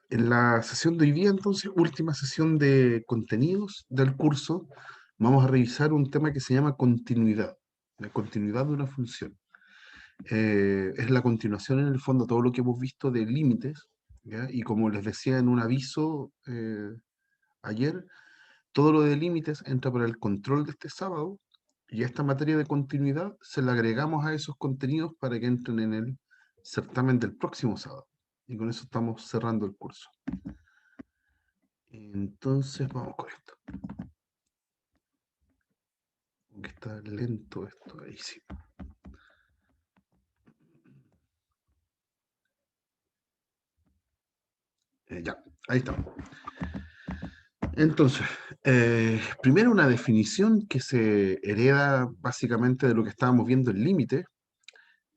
En la sesión de hoy día, entonces, última sesión de contenidos del curso, vamos a revisar un tema que se llama continuidad, la continuidad de una función. Es la continuación, en el fondo, todo lo que hemos visto de límites, ¿ya? Y como les decía en un aviso ayer, todo lo de límites entra para el control de este sábado, y esta materia de continuidad se la agregamos a esos contenidos para que entren en el certamen del próximo sábado. Y con eso estamos cerrando el curso. Entonces vamos con esto. Aunque está lento esto, ahí sí. Ya, ahí estamos. Entonces, primero una definición que se hereda básicamente de lo que estábamos viendo en límite.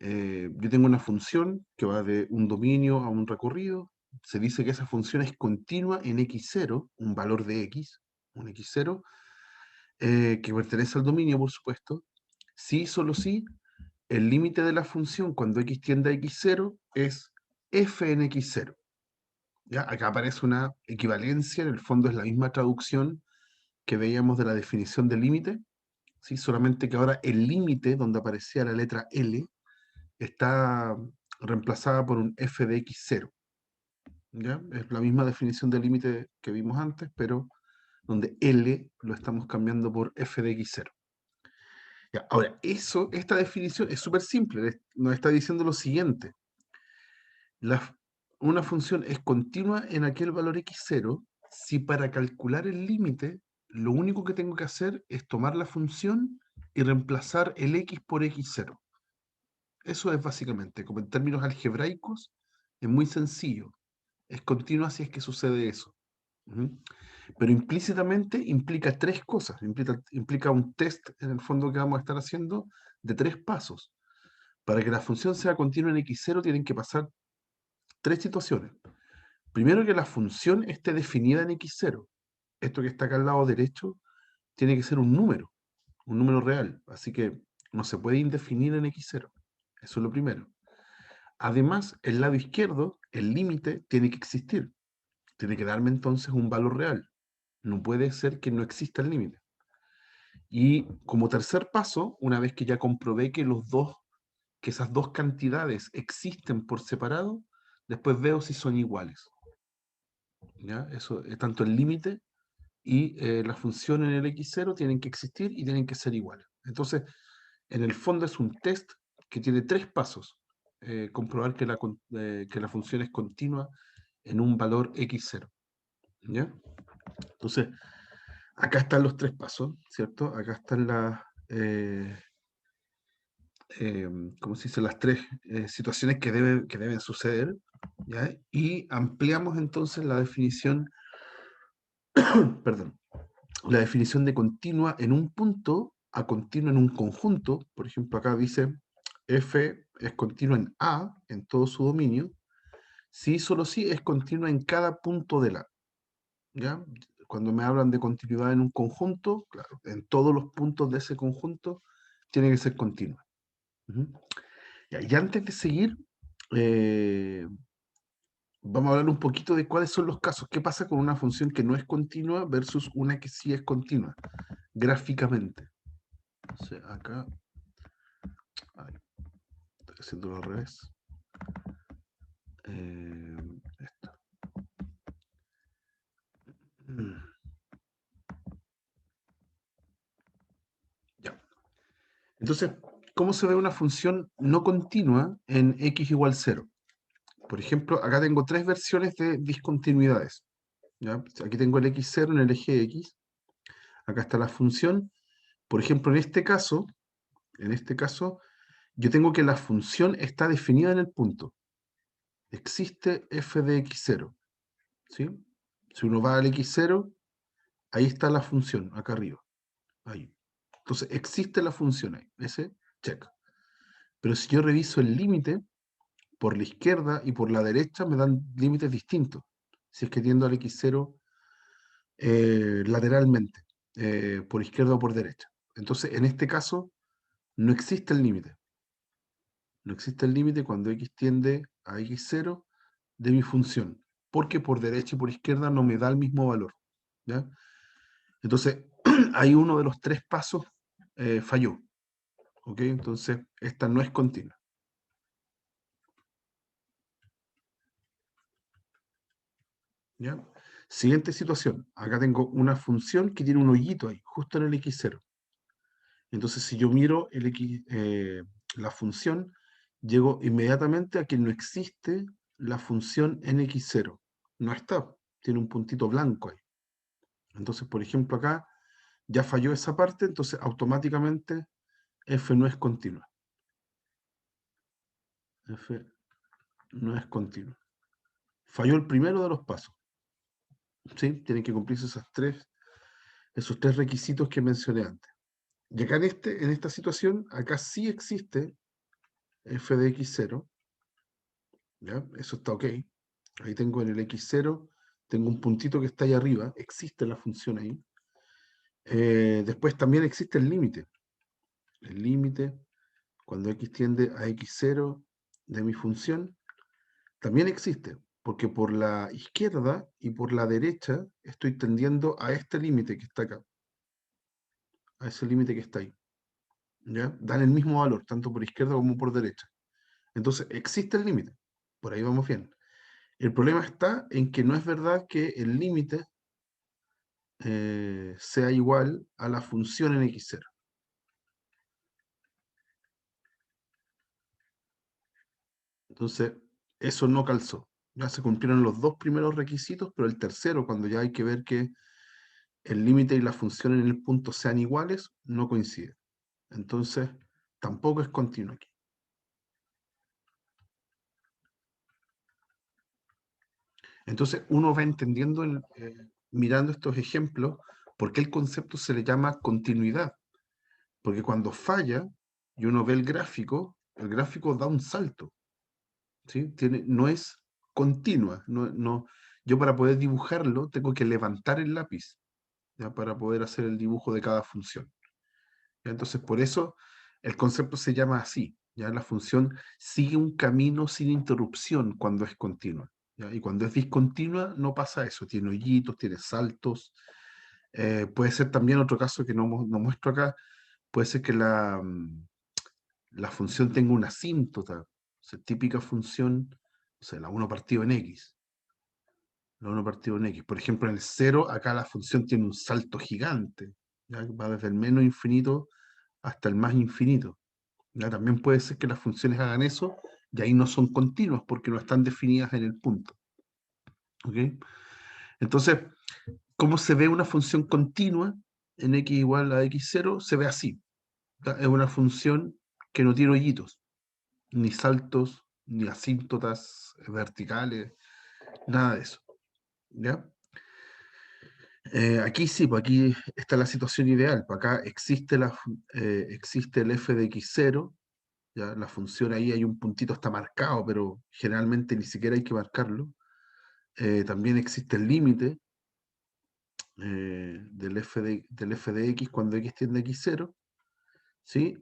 Yo tengo una función que va de un dominio a un recorrido. Se dice que esa función es continua en x0, un valor de x, un x0, que pertenece al dominio, por supuesto. Si, solo si, el límite de la función cuando x tiende a x0 es f en x0. ¿Ya? Acá aparece una equivalencia, en el fondo es la misma traducción que veíamos de la definición de límite, ¿sí? Solamente que ahora el límite, donde aparecía la letra L, está reemplazada por un f de x0. ¿Ya? Es la misma definición de límite que vimos antes, pero donde L lo estamos cambiando por f de x0. Ya, ahora, esta definición es súper simple, nos está diciendo lo siguiente. La, una función es continua en aquel valor x0 si para calcular el límite lo único que tengo que hacer es tomar la función y reemplazar el x por x0. Eso es básicamente, como en términos algebraicos, es muy sencillo. Es continua si es que sucede eso. Ujú. Pero implícitamente implica tres cosas. Implica un test, en el fondo, que vamos a estar haciendo de tres pasos. Para que la función sea continua en x0 tienen que pasar tres situaciones. Primero, que la función esté definida en x0. Esto que está acá al lado derecho tiene que ser un número real. Así que no se puede indefinir en x0. Eso es lo primero. Además, el lado izquierdo, el límite, tiene que existir. Tiene que darme entonces un valor real. No puede ser que no exista el límite. Y como tercer paso, una vez que ya comprobé que que esas dos cantidades existen por separado, después veo si son iguales. ¿Ya? Eso, tanto el límite y la función en el x0 tienen que existir y tienen que ser iguales. Entonces, en el fondo es un test que tiene tres pasos. Comprobar que la función es continua en un valor x0. ¿Ya? Entonces, acá están los tres pasos, ¿cierto? Acá están ¿cómo se dice? Las tres situaciones que deben suceder, ¿ya? Y ampliamos entonces la definición, perdón, la definición de continua en un punto a continua en un conjunto. Por ejemplo, acá dice f es continua en A, en todo su dominio, si solo si es continua en cada punto de la. ¿Ya? Cuando me hablan de continuidad en un conjunto, claro, en todos los puntos de ese conjunto tiene que ser continua. Ujú. Ya, y antes de seguir, eh, vamos a hablar un poquito de cuáles son los casos. ¿Qué pasa con una función que no es continua versus una que sí es continua, gráficamente? Entonces, acá, ay, estoy haciéndolo al revés. Esto. Mm, Ya. Entonces, ¿cómo se ve una función no continua en x igual 0? Por ejemplo, acá tengo tres versiones de discontinuidades. ¿Ya? Aquí tengo el x0 en el eje x. Acá está la función. Por ejemplo, en este caso, yo tengo que la función está definida en el punto. Existe f de x0. ¿Sí? Si uno va al x0, ahí está la función, acá arriba. Ahí. Entonces, existe la función ahí. Ese, check. Pero si yo reviso el límite, por la izquierda y por la derecha me dan límites distintos. Si es que tiendo al x0 lateralmente, por izquierda o por derecha. Entonces, en este caso, no existe el límite. No existe el límite cuando x tiende a x0 de mi función. porque por derecha y por izquierda no me da el mismo valor, ¿ya? Entonces, ahí uno de los tres pasos falló, ¿ok? Entonces, esta no es continua, ¿ya? Siguiente situación. Acá tengo una función que tiene un hoyito ahí, justo en el x0. Entonces, si yo miro la función, llego inmediatamente a que no existe la función en x0. No está, tiene un puntito blanco ahí. Entonces, por ejemplo, acá ya falló esa parte, entonces automáticamente f no es continua. F no es continua. Falló el primero de los pasos, ¿sí? Tienen que cumplirse esos tres requisitos que mencioné antes. Y acá en esta situación, acá sí existe f de x0, ¿ya? Eso está ok. Ahí tengo en el x0, tengo un puntito que está ahí arriba, existe la función ahí. Después también existe el límite. El límite, cuando x tiende a x0 de mi función, también existe, porque por la izquierda y por la derecha estoy tendiendo a este límite que está acá, a ese límite que está ahí. ¿Ya? Dan el mismo valor, tanto por izquierda como por derecha. Entonces, existe el límite. Por ahí vamos bien. El problema está en que no es verdad que el límite sea igual a la función en x0. Entonces, eso no calzó. Ya se cumplieron los dos primeros requisitos, pero el tercero, cuando ya hay que ver que el límite y la función en el punto sean iguales, no coincide. Entonces, tampoco es continuo aquí. Entonces, uno va entendiendo, mirando estos ejemplos, por qué el concepto se le llama continuidad. Porque cuando falla y uno ve el gráfico da un salto, ¿sí? No es continua. Yo para poder dibujarlo tengo que levantar el lápiz, ¿ya? Para poder hacer el dibujo de cada función. ¿Ya? Entonces, por eso el concepto se llama así. ¿Ya? La función sigue un camino sin interrupción cuando es continua. ¿Ya? Y cuando es discontinua no pasa eso. Tiene hoyitos, tiene saltos. Puede ser también otro caso que no muestro acá. Puede ser que la función tenga una asíntota. O sea, típica función, o sea, la 1 partido en x. La 1 partido en x. Por ejemplo, en el 0, acá la función tiene un salto gigante. ¿Ya? Va desde el menos infinito hasta el más infinito. ¿Ya? También puede ser que las funciones hagan eso y ahí no son continuas porque no están definidas en el punto. ¿Ok? Entonces, ¿cómo se ve una función continua en x igual a x0? Se ve así. ¿Ya? Es una función que no tiene hoyitos, ni saltos, ni asíntotas verticales, nada de eso. ¿Ya? Aquí sí, pues aquí está la situación ideal. Pues acá existe el f de x0. ¿Ya? La función ahí hay un puntito, está marcado, pero generalmente ni siquiera hay que marcarlo. También existe el límite del f de x cuando x tiende a x0, ¿sí?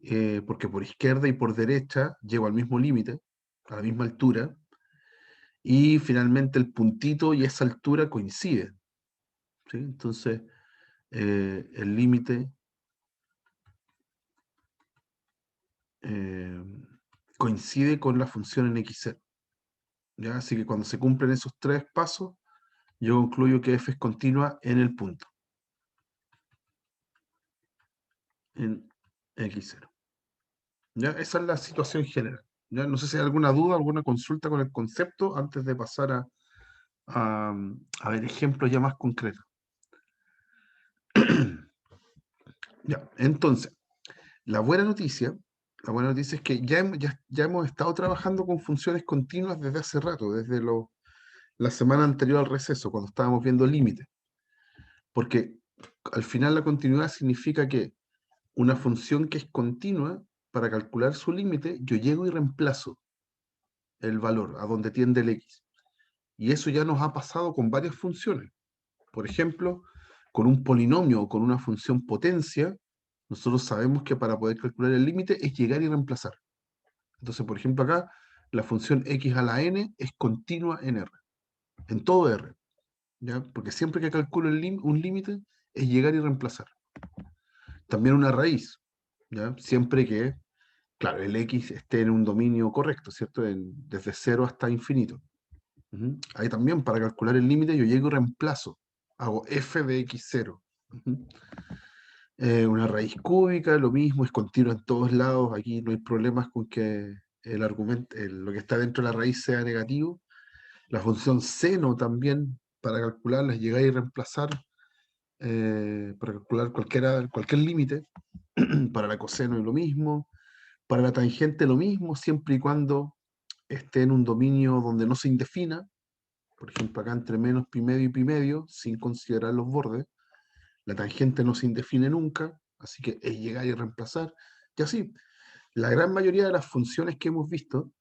Porque por izquierda y por derecha llego al mismo límite, a la misma altura, y finalmente el puntito y esa altura coinciden, ¿sí? Entonces, el límite eh, coincide con la función en x0. ¿Ya? Así que cuando se cumplen esos tres pasos, yo concluyo que f es continua en el punto, en x0. ¿Ya? Esa es la situación general. ¿Ya? No sé si hay alguna duda, alguna consulta con el concepto antes de pasar a ver ejemplos ya más concretos. Ya, entonces, la buena noticia, la buena noticia es que ya hemos estado trabajando con funciones continuas desde hace rato, desde la semana anterior al receso, cuando estábamos viendo límites. Porque al final la continuidad significa que una función que es continua, para calcular su límite, yo llego y reemplazo el valor a donde tiende el x. Y eso ya nos ha pasado con varias funciones. Por ejemplo, con un polinomio o con una función potencia, nosotros sabemos que para poder calcular el límite es llegar y reemplazar. Entonces, por ejemplo, acá la función x a la n es continua en R. en todo R, ¿ya? Porque siempre que calculo un límite es llegar y reemplazar. También una raíz, ¿ya? Siempre que, claro, el X esté en un dominio correcto, ¿cierto? Desde cero hasta infinito. Ujú. Ahí también, para calcular el límite, yo llego y reemplazo. Hago f de x0. Ujú. Una raíz cúbica, lo mismo, es continuo en todos lados. Aquí no hay problemas con que el argumento, lo que está dentro de la raíz sea negativo. La función seno también, para calcularla, es llegar y reemplazar, para calcular cualquier límite. Para la coseno es lo mismo. Para la tangente lo mismo, siempre y cuando esté en un dominio donde no se indefina. Por ejemplo, acá entre menos pi medio y pi medio, sin considerar los bordes. La tangente no se indefine nunca, así que es llegar y reemplazar. Y así, la gran mayoría de las funciones que hemos visto,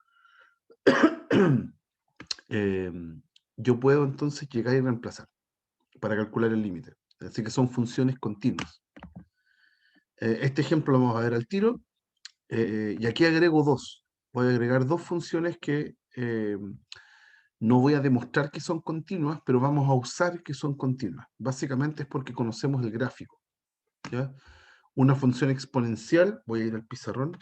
eh, yo puedo entonces llegar y reemplazar para calcular el límite. Así que son funciones continuas. Este ejemplo lo vamos a ver al tiro. Y aquí agrego dos. Voy a agregar dos funciones que no voy a demostrar que son continuas, pero vamos a usar que son continuas. Básicamente es porque conocemos el gráfico, ¿ya? Una función exponencial, voy a ir al pizarrón,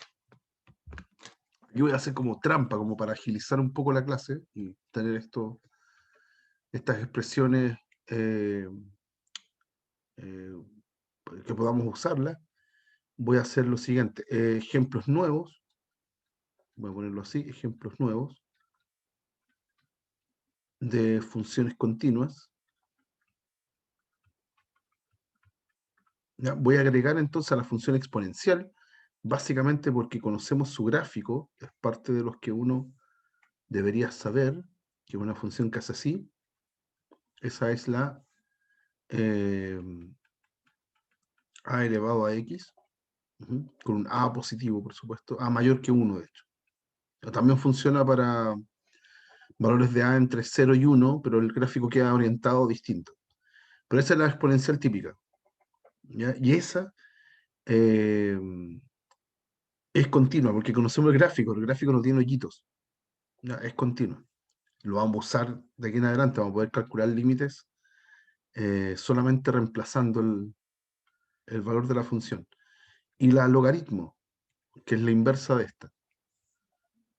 yo voy a hacer como trampa, como para agilizar un poco la clase y tener estas expresiones eh, eh, que podamos usarlas. Voy a hacer lo siguiente, ejemplos nuevos, voy a ponerlo así, ejemplos nuevos de funciones continuas. ¿Ya? Voy a agregar entonces a la función exponencial, básicamente porque conocemos su gráfico, es parte de los que uno debería saber, que es una función que hace así. Esa es la eh, a elevado a x, con un a positivo, por supuesto, a mayor que 1, de hecho. También funciona para valores de a entre 0 y 1, pero el gráfico queda orientado distinto. Pero esa es la exponencial típica, ¿ya? Y esa eh, es continua, porque conocemos el gráfico no tiene hoyitos, ¿ya? Es continua. Lo vamos a usar de aquí en adelante, vamos a poder calcular límites solamente reemplazando el valor de la función. Y la logaritmo, que es la inversa de esta,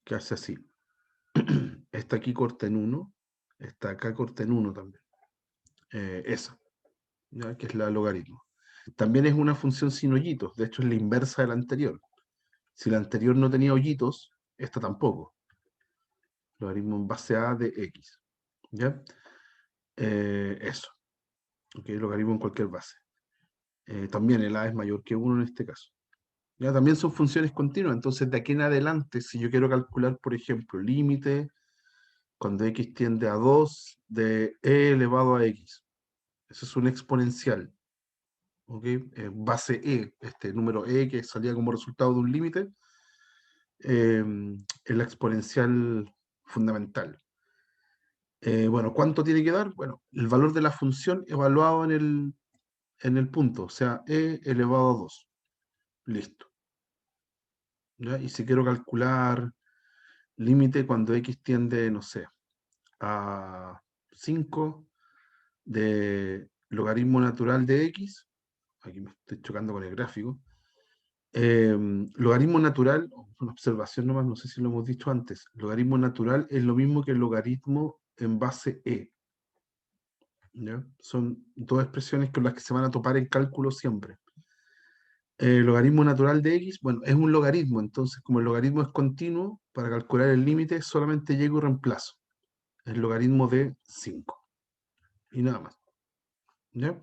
que hace así. Esta aquí corta en 1, esta acá corta en 1 también. Esa, ¿ya? Que es la logaritmo. También es una función sin hoyitos, de hecho es la inversa de la anterior. Si la anterior no tenía hoyitos, esta tampoco. Logaritmo en base a de x. ¿Ya? Eso. ¿Ok? Logaritmo en cualquier base. También el a es mayor que 1 en este caso. ¿Ya? También son funciones continuas, entonces de aquí en adelante, si yo quiero calcular, por ejemplo, límite cuando x tiende a 2 de e elevado a x, eso es un exponencial, ¿ok? Base e, este número e que salía como resultado de un límite, es la exponencial fundamental. Bueno, ¿cuánto tiene que dar? Bueno, el valor de la función evaluado en el punto, o sea, e elevado a 2. Listo. ¿Ya? Y si quiero calcular límite cuando x tiende, no sé, a 5 de logaritmo natural de x, aquí me estoy chocando con el gráfico, logaritmo natural, una observación nomás, no sé si lo hemos dicho antes, logaritmo natural es lo mismo que el logaritmo en base e. ¿Ya? Son dos expresiones con las que se van a topar en cálculo siempre. Logaritmo natural de x, bueno, es un logaritmo, entonces como el logaritmo es continuo, para calcular el límite solamente llego y reemplazo el logaritmo de 5 y nada más. ¿Ya?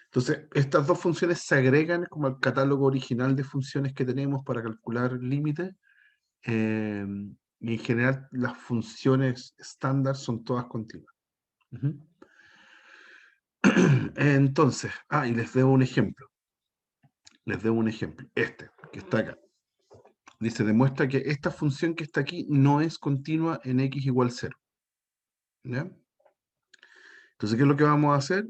Entonces, estas dos funciones se agregan como al catálogo original de funciones que tenemos para calcular límites. eh, y en general las funciones estándar son todas continuas. Ujú. Entonces, y les debo un ejemplo. Les debo un ejemplo. Este, que está acá. Dice, demuestra que esta función que está aquí no es continua en x igual 0. ¿Ya? Entonces, ¿qué es lo que vamos a hacer?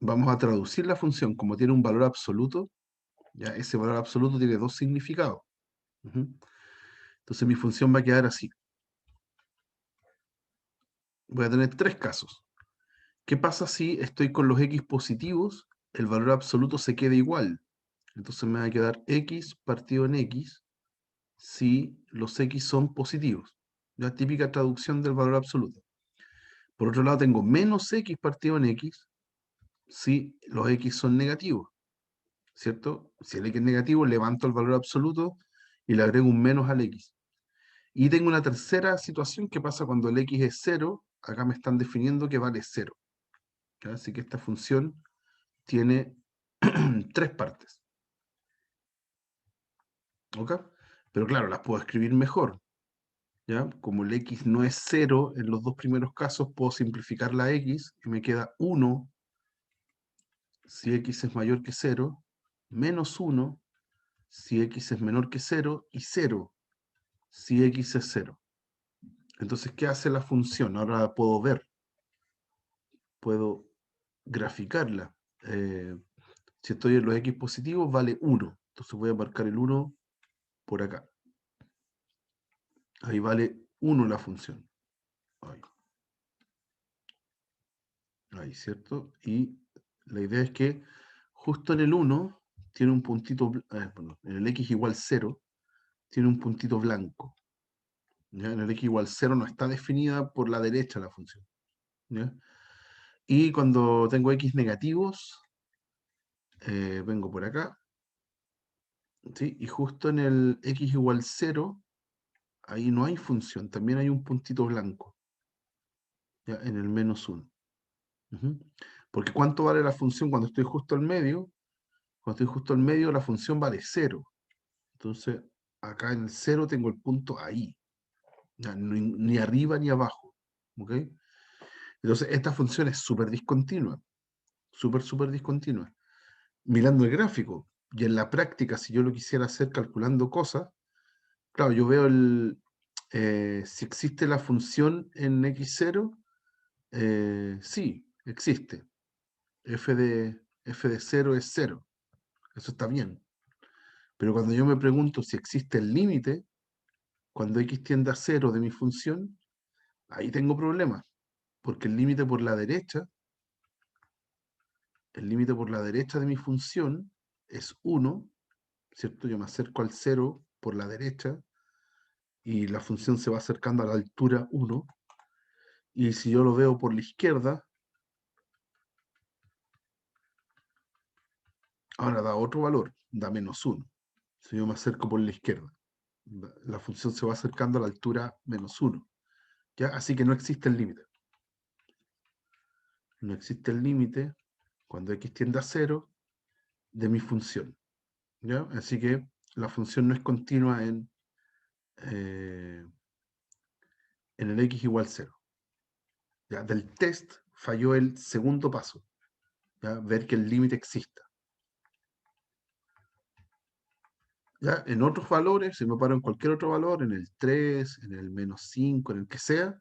Vamos a traducir la función como tiene un valor absoluto. ¿Ya? Ese valor absoluto tiene dos significados. Ujú. Entonces mi función va a quedar así. voy a tener tres casos. ¿Qué pasa si estoy con los x positivos? El valor absoluto se queda igual. Entonces me va a quedar x partido en x si los x son positivos. La típica traducción del valor absoluto. Por otro lado, tengo menos x partido en x si los x son negativos, ¿cierto? Si el x es negativo, levanto el valor absoluto y le agrego un menos al x. Y tengo una tercera situación que pasa cuando el x es 0. Acá me están definiendo que vale 0. ¿Ya? Así que esta función tiene tres partes. ¿Ok? Pero claro, las puedo escribir mejor. ¿Ya? Como el x no es 0 en los dos primeros casos, puedo simplificar la x y me queda 1 si x es mayor que 0, menos 1 si x es menor que 0 y 0 si x es 0. Entonces, ¿qué hace la función? Ahora la puedo ver, puedo graficarla. Si estoy en los x positivos, vale 1. Entonces voy a marcar el 1 por acá. Ahí vale 1 la función. Ahí. Ahí, ¿cierto? Y la idea es que justo en el 1 tiene un puntito, perdón, en el x igual 0 tiene un puntito blanco. ¿Ya? En el x igual 0 no está definida por la derecha la función. ¿Ya? Y cuando tengo x negativos, vengo por acá, ¿sí? Y justo en el x igual 0, ahí no hay función, también hay un puntito blanco, ¿ya? En el menos 1. Porque ¿cuánto vale la función cuando estoy justo al medio? Cuando estoy justo al medio, la función vale 0. Entonces, acá en el 0 tengo el punto ahí, ¿ya? Ni arriba ni abajo. ¿Ok? Entonces, esta función es súper discontinua, súper discontinua. Mirando el gráfico, y en la práctica, si yo lo quisiera hacer calculando cosas, claro, yo veo si existe la función en x0, sí, existe. F de 0 es 0, eso está bien. Pero cuando yo me pregunto si existe el límite, cuando x tiende a 0 de mi función, ahí tengo problemas, porque el límite por la derecha de mi función es 1, ¿cierto? Yo me acerco al 0 por la derecha y la función se va acercando a la altura 1. Y si yo lo veo por la izquierda, ahora da otro valor, da menos 1. Si yo me acerco por la izquierda, la función se va acercando a la altura menos 1. ¿Ya? Así que no existe el límite. No existe el límite cuando x tiende a 0 de mi función. ¿Ya? Así que la función no es continua eh, en el x igual 0. ¿Ya? Del test falló el segundo paso, ¿ya? Ver que el límite exista. ¿Ya? En otros valores, si me paro en cualquier otro valor, en el 3, en el menos 5, en el que sea,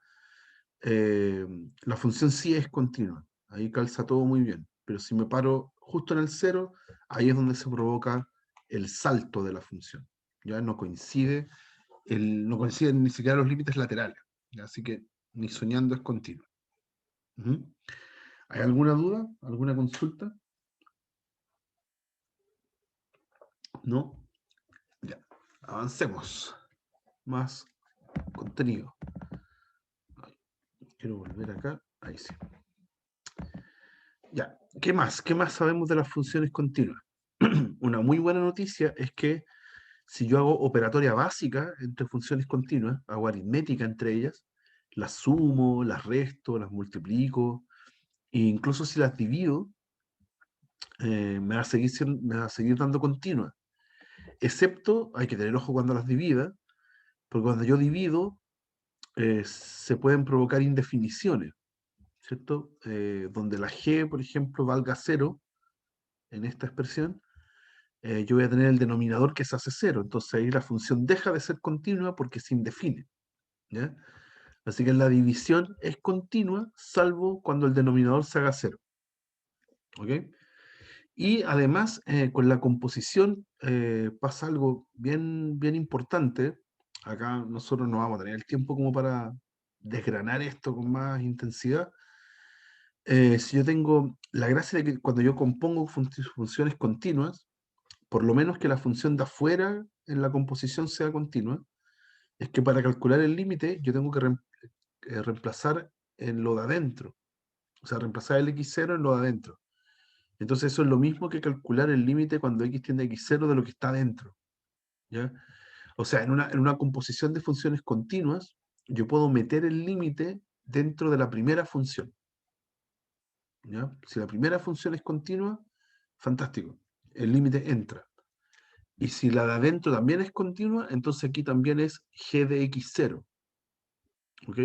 la función sí es continua. Ahí calza todo muy bien. Pero si me paro justo en el 0, ahí es donde se provoca el salto de la función. Ya no coinciden ni siquiera los límites laterales. ¿Ya? Así que ni soñando es continua. ¿Hay alguna duda? ¿Alguna consulta? ¿No? Ya. Avancemos. Más contenido. Quiero volver acá. Ahí sí. Ya. ¿Qué más? ¿Qué más sabemos de las funciones continuas? Una muy buena noticia es que si yo hago operatoria básica entre funciones continuas, hago aritmética entre ellas, las sumo, las resto, las multiplico, e incluso si las divido, me va a seguir dando continua. Excepto, hay que tener ojo cuando las divida, porque cuando yo divido, se pueden provocar indefiniciones, ¿cierto? Donde la g, por ejemplo, valga 0 en esta expresión, yo voy a tener el denominador que se hace 0. Entonces ahí la función deja de ser continua porque se indefine. ¿Ya? Así que la división es continua, salvo cuando el denominador se haga 0. ¿Ok? Y además, con la composición pasa algo bien importante. Acá nosotros no vamos a tener el tiempo como para desgranar esto con más intensidad, si yo tengo la gracia de que cuando yo compongo funciones continuas, por lo menos que la función de afuera en la composición sea continua, es que para calcular el límite yo tengo que reemplazar en lo de adentro, o sea, reemplazar el x0 en lo de adentro. Entonces eso es lo mismo que calcular el límite cuando x tiende a x0 de lo que está adentro, ¿ya? O sea, en una composición de funciones continuas, yo puedo meter el límite dentro de la primera función, ¿ya? Si la primera función es continua, fantástico, el límite entra. Y si la de adentro también es continua, entonces aquí también es g de x0, ¿ok?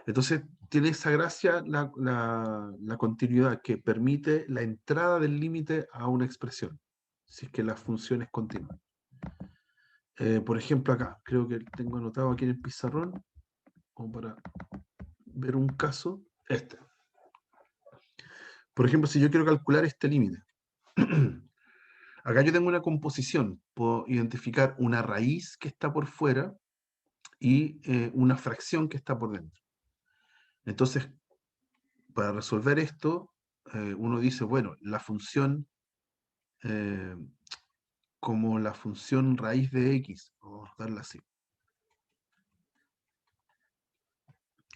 Entonces tiene esa gracia la continuidad que permite la entrada del límite a una expresión, si es que la función es continua. Por ejemplo, acá, creo que tengo anotado aquí en el pizarrón, como para ver un caso, este. Por ejemplo, si yo quiero calcular este límite, acá yo tengo una composición, puedo identificar una raíz que está por fuera y una fracción que está por dentro. Entonces, para resolver esto, uno dice, bueno, la función, eh, como la función raíz de x, vamos a darla así,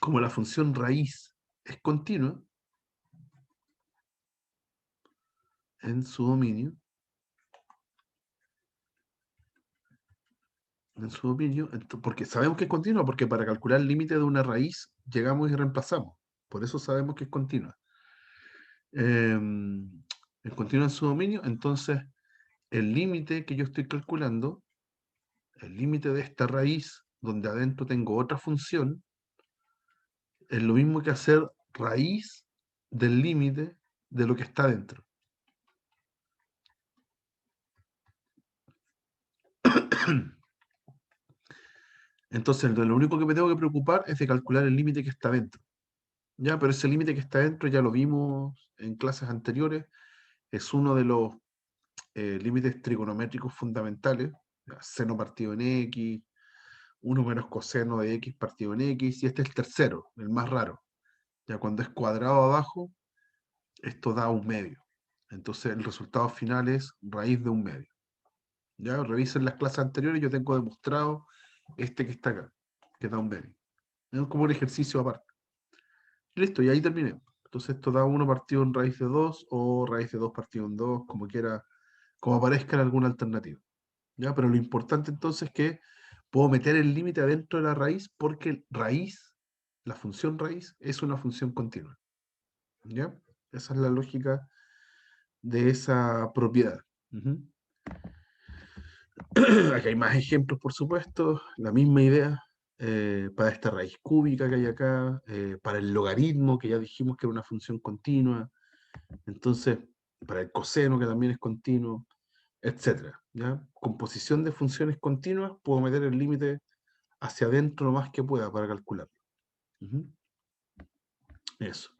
como la función raíz es continua en su dominio, porque sabemos que es continua, porque para calcular el límite de una raíz llegamos y reemplazamos. Por eso sabemos que es continua. Es continua en su dominio, entonces el límite que yo estoy calculando, el límite de esta raíz, donde adentro tengo otra función, es lo mismo que hacer raíz del límite de lo que está dentro. Entonces, lo único que me tengo que preocupar es de calcular el límite que está dentro. Ya, pero ese límite que está dentro ya lo vimos en clases anteriores, es uno de los límites trigonométricos fundamentales, ya, seno partido en x, 1 menos coseno de x partido en x, y este es el tercero, el más raro. Ya cuando es cuadrado abajo, esto da un medio. Entonces el resultado final es raíz de un medio. Ya revisen las clases anteriores, yo tengo demostrado este que está acá, que da un medio. Es como un ejercicio aparte. Listo, y ahí terminé. Entonces esto da 1 partido en raíz de 2 o raíz de 2 partido en 2, como quiera, como aparezca en alguna alternativa. ¿Ya? Pero lo importante entonces es que puedo meter el límite adentro de la raíz porque raíz, la función raíz, es una función continua. ¿Ya? Esa es la lógica de esa propiedad. Aquí hay más ejemplos, por supuesto, la misma idea para esta raíz cúbica que hay acá, para el logaritmo, que ya dijimos que era una función continua, entonces, para el coseno, que también es continuo, etcétera. ¿Ya? Composición de funciones continuas, puedo meter el límite hacia adentro lo más que pueda para calcularlo. Eso.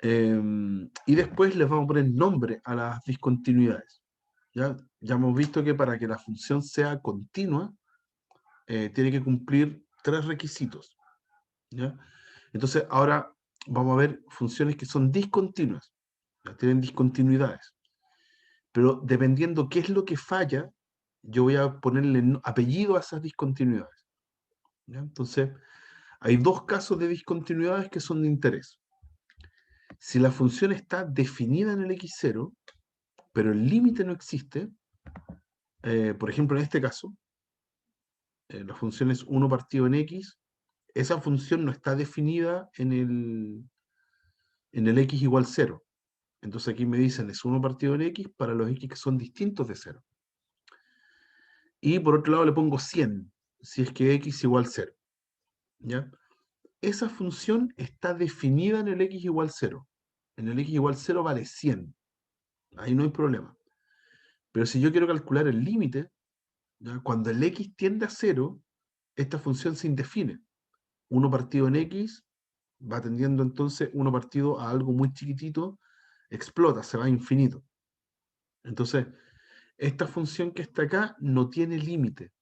Y después les vamos a poner nombre a las discontinuidades. Ya hemos visto que para que la función sea continua, tiene que cumplir 3 requisitos. ¿Ya? Entonces, ahora vamos a ver funciones que son discontinuas, ¿ya? Tienen discontinuidades. Pero dependiendo qué es lo que falla, yo voy a ponerle apellido a esas discontinuidades. ¿Ya? Entonces, hay dos casos de discontinuidades que son de interés. Si la función está definida en el x0, pero el límite no existe, por ejemplo, en este caso, la función es 1 partido en x, esa función no está definida en el x igual 0. Entonces aquí me dicen es 1 partido en x para los x que son distintos de 0. Y por otro lado le pongo 100, si es que x igual 0. ¿Ya? Esa función está definida en el x igual 0. En el x igual 0 vale 100. Ahí no hay problema. Pero si yo quiero calcular el límite, cuando el x tiende a 0, esta función se indefine. 1 partido en x va tendiendo entonces 1 partido a algo muy chiquitito, explota, se va a infinito. Entonces, esta función que está acá no tiene límite.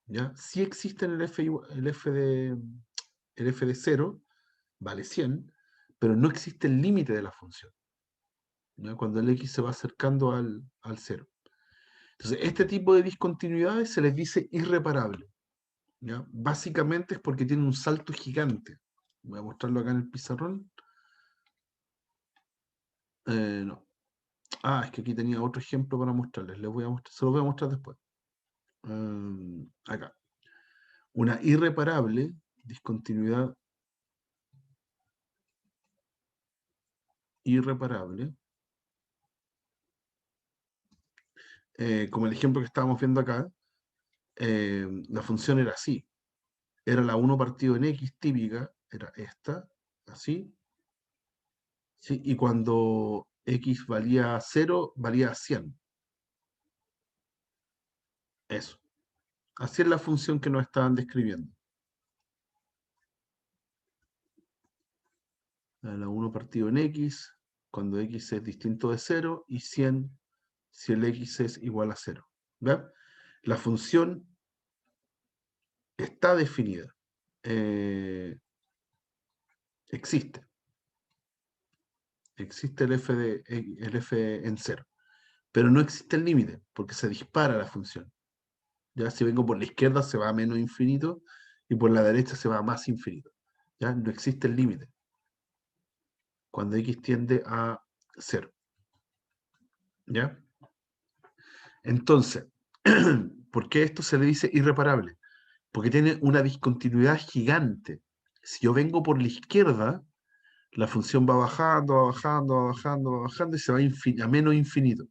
¿Ya? Sí existe en el f el f de 0 vale 100, pero no existe el límite de la función, ¿ya? Cuando el x se va acercando al 0. Entonces, este tipo de discontinuidades se les dice irreparable, ¿ya? Básicamente es porque tiene un salto gigante. Voy a mostrarlo acá en el pizarrón. No. Es que aquí tenía otro ejemplo para mostrarles. Les voy a mostrar, se los voy a mostrar después. Acá. Una irreparable discontinuidad irreparable, como el ejemplo que estábamos viendo acá, la función era así. Era la 1 partido en x típica, era esta, así, ¿sí? Y cuando x valía 0, valía 100. Eso. Así es la función que nos estaban describiendo. La 1 partido en x, cuando x es distinto de 0, y 100 si el x es igual a 0. ¿Ve? La función está definida. Existe. Existe el f en 0. Pero no existe el límite, porque se dispara la función. Ya si vengo por la izquierda se va a menos infinito, y por la derecha se va a más infinito. ¿Ya? No existe el límite cuando x tiende a 0. ¿Ya? Entonces, ¿por qué esto se le dice irreparable? Porque tiene una discontinuidad gigante. Si yo vengo por la izquierda, la función va bajando, va bajando, va bajando, va bajando, y se va a menos infinito.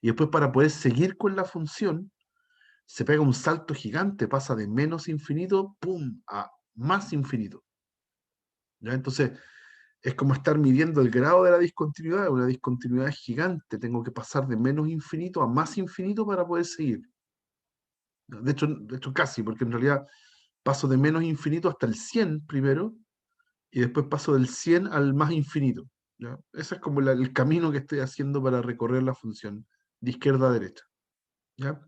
Y después, para poder seguir con la función, se pega un salto gigante, pasa de menos infinito, ¡pum!, a más infinito. ¿Ya? Entonces, es como estar midiendo el grado de la discontinuidad, una discontinuidad gigante. Tengo que pasar de menos infinito a más infinito para poder seguir. De hecho casi, porque en realidad paso de menos infinito hasta el 100 primero, y después paso del 100 al más infinito. ¿Ya? Ese es como el camino que estoy haciendo para recorrer la función de izquierda a derecha. ¿Ya?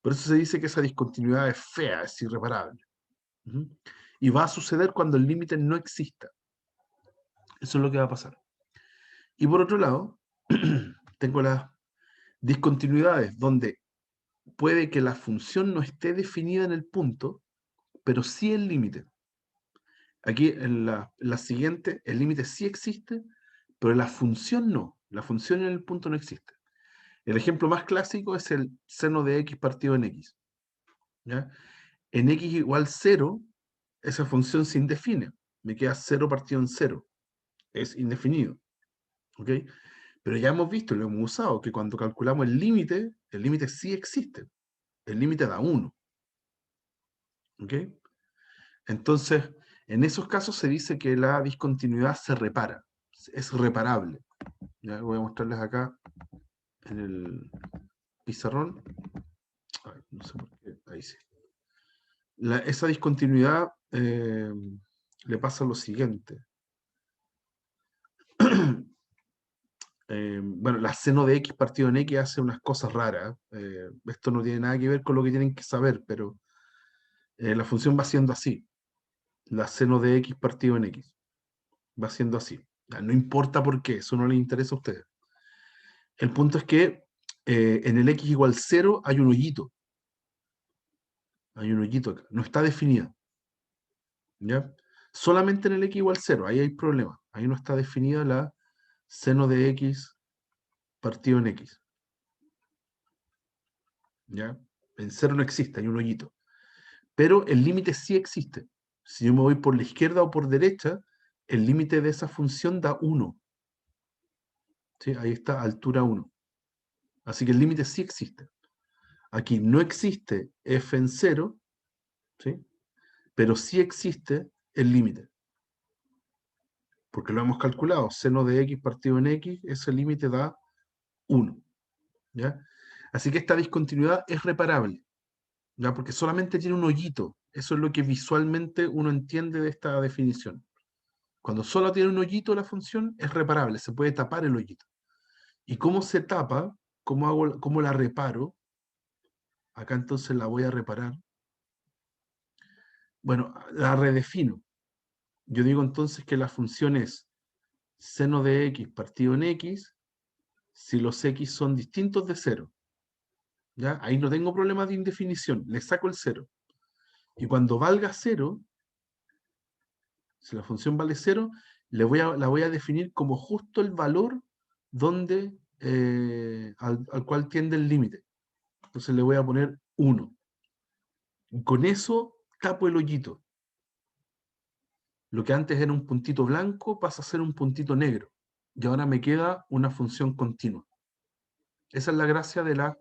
Por eso se dice que esa discontinuidad es fea, es irreparable. ¿Mm? Y va a suceder cuando el límite no exista. Eso es lo que va a pasar. Y por otro lado, tengo las discontinuidades donde puede que la función no esté definida en el punto, pero sí el límite. Aquí en la siguiente, el límite sí existe, pero la función no. La función en el punto no existe. El ejemplo más clásico es el seno de x partido en x. ¿Ya? En x igual 0, esa función se indefine. Me queda 0 partido en 0. Es indefinido. ¿Ok? Pero ya hemos visto, lo hemos usado, que cuando calculamos el límite sí existe. El límite da 1. ¿Ok? Entonces, en esos casos se dice que la discontinuidad se repara. Es reparable. Ya voy a mostrarles acá en el pizarrón. Ay, no sé por qué. Ahí sí. Esa discontinuidad le pasa lo siguiente. Bueno, la seno de x partido en x hace unas cosas raras. Esto no tiene nada que ver con lo que tienen que saber, pero la función va siendo así. La seno de x partido en x va siendo así. No importa por qué, eso no les interesa a ustedes. El punto es que en el x igual 0 hay un hoyito. Hay un hoyito acá. No está definida. ¿Ya? Solamente en el x igual 0, ahí hay problema. Ahí no está definida la seno de x partido en x. ¿Ya? En 0 no existe, hay un hoyito. Pero el límite sí existe. Si yo me voy por la izquierda o por derecha, el límite de esa función da 1. ¿Sí? Ahí está, altura 1. Así que el límite sí existe. Aquí no existe f en 0, ¿sí? Pero sí existe el límite. Porque lo hemos calculado. Seno de x partido en x, ese límite da 1. ¿Ya? Así que esta discontinuidad es reparable, ¿ya? Porque solamente tiene un hoyito. Eso es lo que visualmente uno entiende de esta definición. Cuando solo tiene un hoyito la función, es reparable, se puede tapar el hoyito. ¿Y cómo se tapa? ¿Cómo la reparo? Acá entonces la voy a reparar. Bueno, la redefino. yo digo entonces que la función es seno de x partido en x si los x son distintos de 0. ¿Ya? Ahí no tengo problema de indefinición, le saco el 0. Y cuando valga 0, si la función vale 0, la voy a definir como justo el valor donde, al cual tiende el límite. Entonces le voy a poner 1. Y con eso tapo el hoyito. Lo que antes era un puntito blanco pasa a ser un puntito negro. Y ahora me queda una función continua. Esa es la gracia de las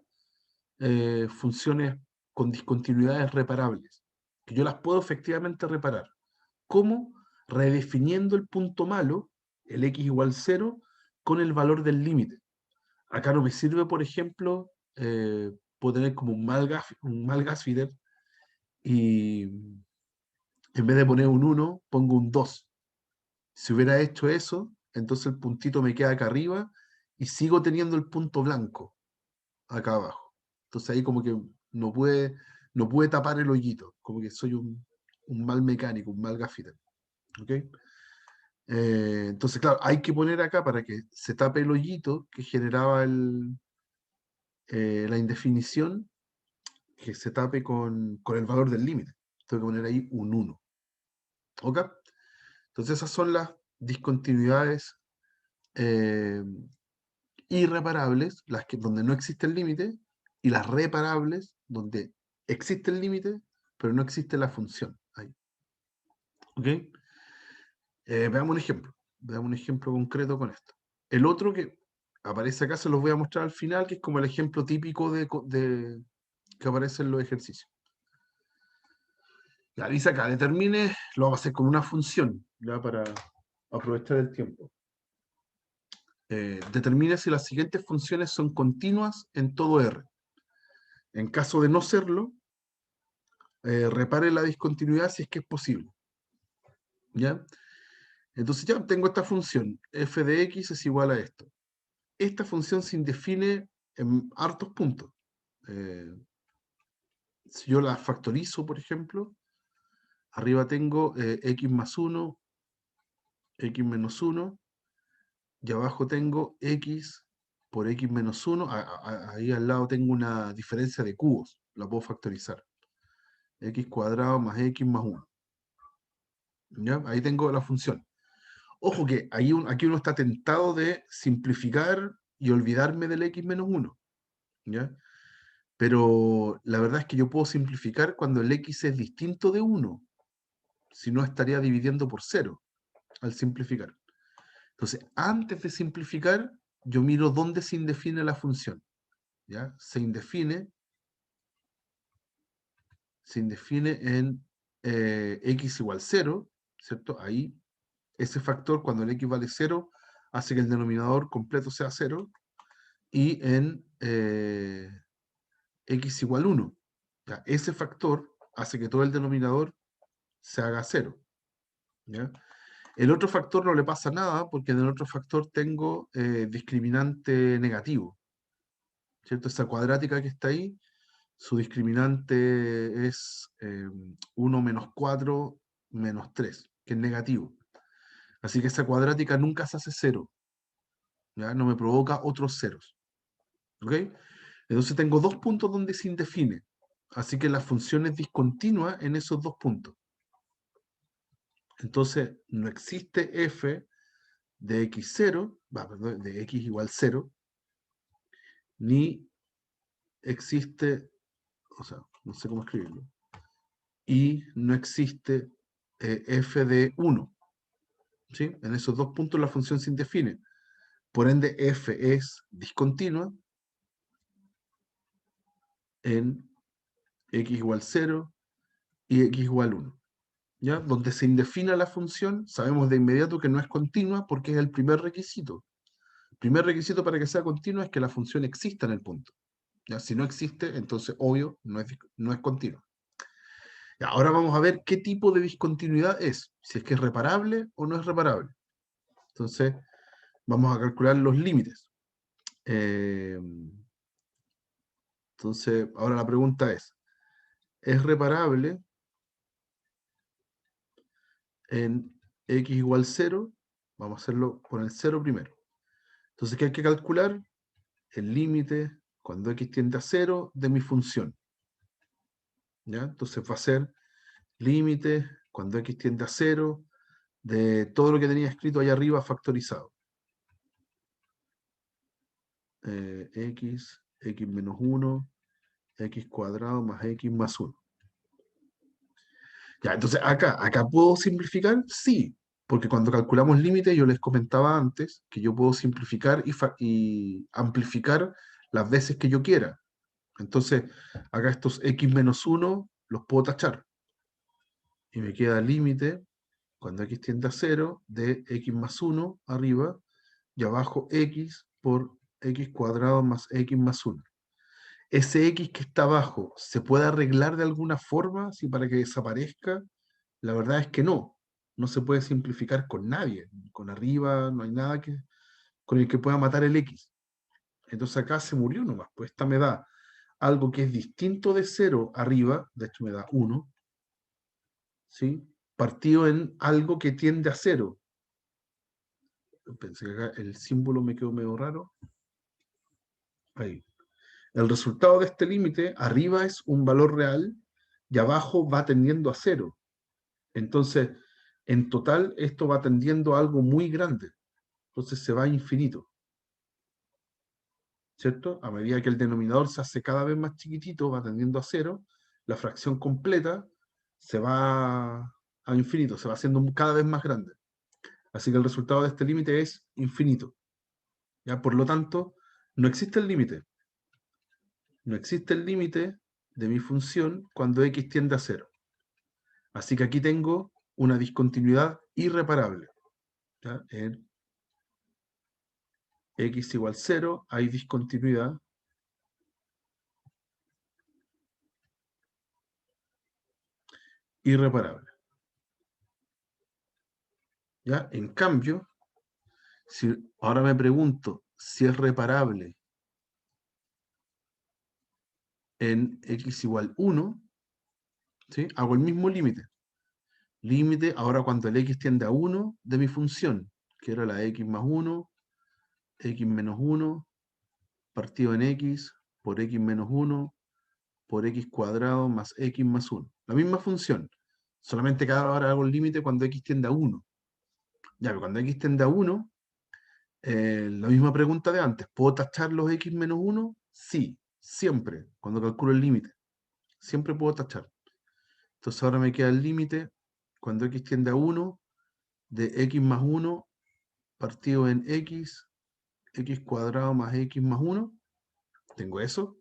funciones con discontinuidades reparables, que yo las puedo efectivamente reparar. ¿Cómo? Redefiniendo el punto malo, el x igual 0, con el valor del límite. Acá no me sirve, por ejemplo, puedo tener como un Malgauss-Fieder y en vez de poner un 1, pongo un 2. Si hubiera hecho eso, entonces el puntito me queda acá arriba y sigo teniendo el punto blanco acá abajo. Entonces ahí como que no puede, no puede tapar el hoyito, como que soy un mal mecánico, un mal gaffiter. ¿Ok? Entonces, claro, hay que poner acá para que se tape el hoyito que generaba la indefinición, que se tape con el valor del límite. Tengo que poner ahí un 1. ¿Ok? Entonces esas son las discontinuidades eh, irreparables, donde no existe el límite, y las reparables, donde existe el límite, pero no existe la función. Ahí. ¿Ok? Veamos un ejemplo. Veamos un ejemplo concreto con esto. El otro que aparece acá se los voy a mostrar al final, que es como el ejemplo típico que aparece en los ejercicios. Ya dice acá, determine, lo vamos a hacer con una función, ya para aprovechar el tiempo. Determine si las siguientes funciones son continuas en todo R. En caso de no serlo, repare la discontinuidad si es que es posible. ¿Ya? Entonces ya tengo esta función, f de x es igual a esto. Esta función se indefine en hartos puntos. Si yo la factorizo, por ejemplo, arriba tengo x más 1, x menos 1, y abajo tengo x por x menos 1. Ahí al lado tengo una diferencia de cubos, la puedo factorizar. X cuadrado más x más 1. ¿Ya? Ahí tengo la función. Ojo que aquí uno está tentado de simplificar y olvidarme del x menos 1. ¿Ya? Pero la verdad es que yo puedo simplificar cuando el x es distinto de 1. Si no, estaría dividiendo por 0 al simplificar. Entonces, antes de simplificar, yo miro dónde se indefine la función. ¿Ya? Se indefine en x igual 0, ¿cierto? Ahí, ese factor, cuando el x vale 0, hace que el denominador completo sea 0, y en x igual 1. ¿Ya? Ese factor hace que todo el denominador se haga 0. ¿Ya? El otro factor no le pasa nada porque en el otro factor tengo discriminante negativo. ¿Cierto? Esa cuadrática que está ahí, su discriminante es 1 menos 4 menos 3, que es negativo. Así que esa cuadrática nunca se hace 0. ¿Ya? No me provoca otros ceros. ¿Ok? Entonces tengo dos puntos donde se indefine. Así que la función es discontinua en esos dos puntos. Entonces no existe f de x0, perdón, de x igual 0, ni existe, o sea, no sé cómo escribirlo, y no existe f de 1. ¿Sí? En esos dos puntos la función se indefine. Por ende, f es discontinua en x igual 0 y x igual 1. ¿Ya? Donde se indefina la función, sabemos de inmediato que no es continua porque es el primer requisito. El primer requisito para que sea continua es que la función exista en el punto. ¿Ya? Si no existe, entonces, obvio, no es continua. Y ahora vamos a ver qué tipo de discontinuidad es, si es que es reparable o no es reparable. Entonces, vamos a calcular los límites. Entonces, ahora la pregunta ¿es reparable en x igual 0, vamos a hacerlo con el 0 primero. Entonces, ¿qué hay que calcular? El límite cuando x tiende a 0 de mi función. ¿Ya? Entonces va a ser límite cuando x tiende a 0 de todo lo que tenía escrito ahí arriba factorizado. X menos 1, x cuadrado más x más 1. Ya, entonces acá puedo simplificar, sí, porque cuando calculamos límite yo les comentaba antes que yo puedo simplificar y amplificar las veces que yo quiera. Entonces, acá estos x menos 1 los puedo tachar. Y me queda límite cuando x tiende a 0 de x más 1 arriba y abajo x por x cuadrado más x más 1. Ese x que está abajo, ¿se puede arreglar de alguna forma así para que desaparezca? La verdad es que no. No se puede simplificar con nadie. Con arriba no hay nada con el que pueda matar el x. Entonces acá se murió nomás. Pues esta me da algo que es distinto de 0 arriba, de hecho me da 1, ¿sí? Partido en algo que tiende a 0. Pensé que acá el símbolo me quedó medio raro. Ahí. El resultado de este límite, arriba es un valor real y abajo va tendiendo a 0. Entonces, en total, esto va tendiendo a algo muy grande. Entonces se va a infinito. ¿Cierto? A medida que el denominador se hace cada vez más chiquitito, va tendiendo a 0, la fracción completa se va a infinito, se va haciendo cada vez más grande. Así que el resultado de este límite es infinito. ¿Ya? Por lo tanto, no existe el límite. No existe el límite de mi función cuando x tiende a 0. Así que aquí tengo una discontinuidad irreparable. ¿Ya? En x igual 0 hay discontinuidad irreparable. ¿Ya? En cambio, si ahora me pregunto si es reparable en x igual 1, ¿sí? Hago el mismo límite. Límite ahora cuando el x tiende a 1 de mi función, que era la x más 1, x menos 1, partido en x por x menos 1 por x cuadrado más x más 1. La misma función, solamente que ahora hago el límite cuando x tiende a 1. Ya, pero cuando x tiende a 1, la misma pregunta de antes, ¿puedo tachar los x menos 1? Sí, siempre, cuando calculo el límite. Siempre puedo tachar. Entonces ahora me queda el límite cuando x tiende a 1 de x más 1 partido en x cuadrado más x más 1. Tengo eso.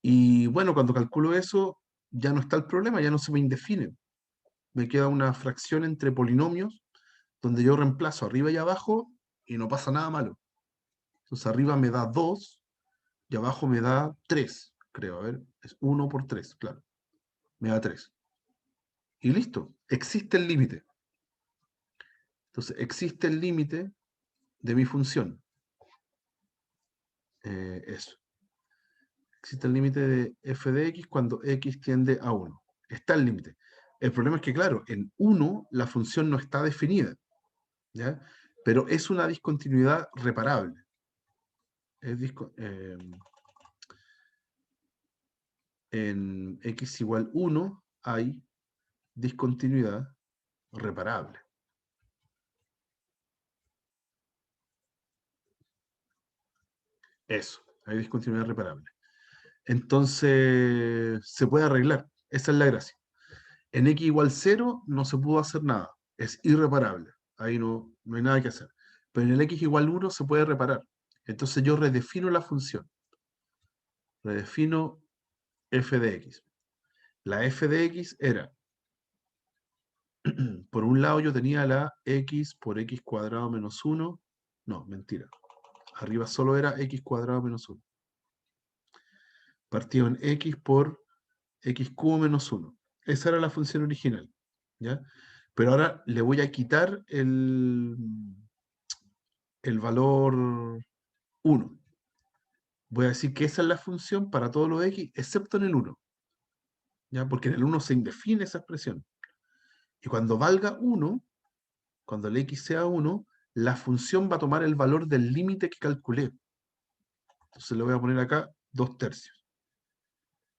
Y bueno, cuando calculo eso, ya no está el problema, ya no se me indefine. Me queda una fracción entre polinomios donde yo reemplazo arriba y abajo y no pasa nada malo. Entonces arriba me da 2 y abajo me da 3, creo. A ver, es 1 por 3, claro. Me da 3. Y listo, existe el límite. Entonces existe el límite de mi función. Eso. Existe el límite de f de x cuando x tiende a 1. Está el límite. El problema es que, claro, en 1 la función no está definida, ¿ya? Pero es una discontinuidad reparable. En x igual 1 hay discontinuidad reparable. Eso, hay discontinuidad reparable. Entonces, se puede arreglar. Esa es la gracia. En x igual 0 no se pudo hacer nada. Es irreparable. Ahí no hay nada que hacer. Pero en el x igual 1 se puede reparar. Entonces yo redefino la función. Redefino f de x. La f de x era, por un lado yo tenía la x por x cuadrado menos 1. No, mentira. Arriba solo era x cuadrado menos 1. Partido en x por x cubo menos 1. Esa era la función original. ¿Ya? Pero ahora le voy a quitar el valor 1. Voy a decir que esa es la función para todos los x, excepto en el 1. ¿Ya? Porque en el 1 se indefine esa expresión. Y cuando valga 1, cuando el x sea 1, la función va a tomar el valor del límite que calculé. Entonces le voy a poner acá 2/3.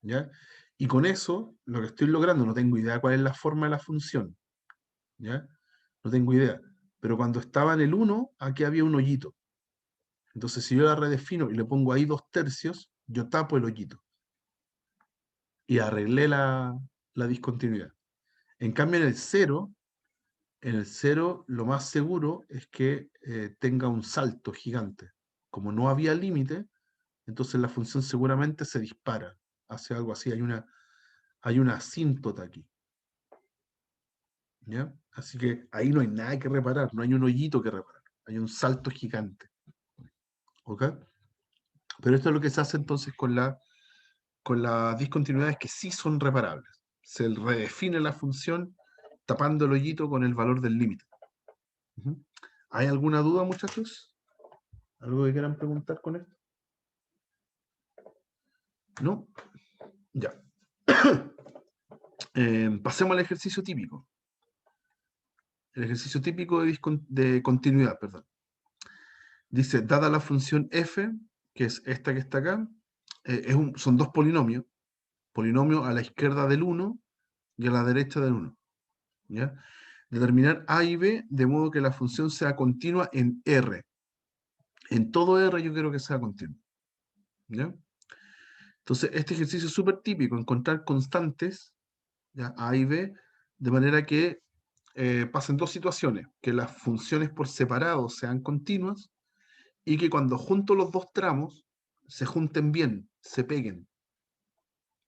¿Ya? Y con eso, lo que estoy logrando, no tengo idea cuál es la forma de la función. ¿Ya? No tengo idea. Pero cuando estaba en el 1, aquí había un hoyito. Entonces, si yo la redefino y le pongo ahí 2/3, yo tapo el hoyito. Y arreglé la discontinuidad. En cambio, en el 0 lo más seguro es que tenga un salto gigante. Como no había límite, entonces la función seguramente se dispara. Hace algo así, hay una asíntota aquí. ¿Ya? Así que ahí no hay nada que reparar, no hay un hoyito que reparar, hay un salto gigante. ¿Ok? Pero esto es lo que se hace entonces con las discontinuidades que sí son reparables. Se redefine la función tapando el hoyito con el valor del límite. Ujú. ¿Hay alguna duda, muchachos? ¿Algo que quieran preguntar con esto? ¿No? Ya. Pasemos al ejercicio típico. El ejercicio típico de continuidad, perdón. Dice, dada la función f, que es esta que está acá, son dos polinomios. Polinomio a la izquierda del 1 y a la derecha del 1. ¿Ya? Determinar a y b de modo que la función sea continua en R. En todo R yo quiero que sea continua. ¿Ya? Entonces, este ejercicio es súper típico, encontrar constantes, ¿ya? A y B, de manera que pasen dos situaciones, que las funciones por separado sean continuas y que cuando junto los dos tramos se junten bien, se peguen.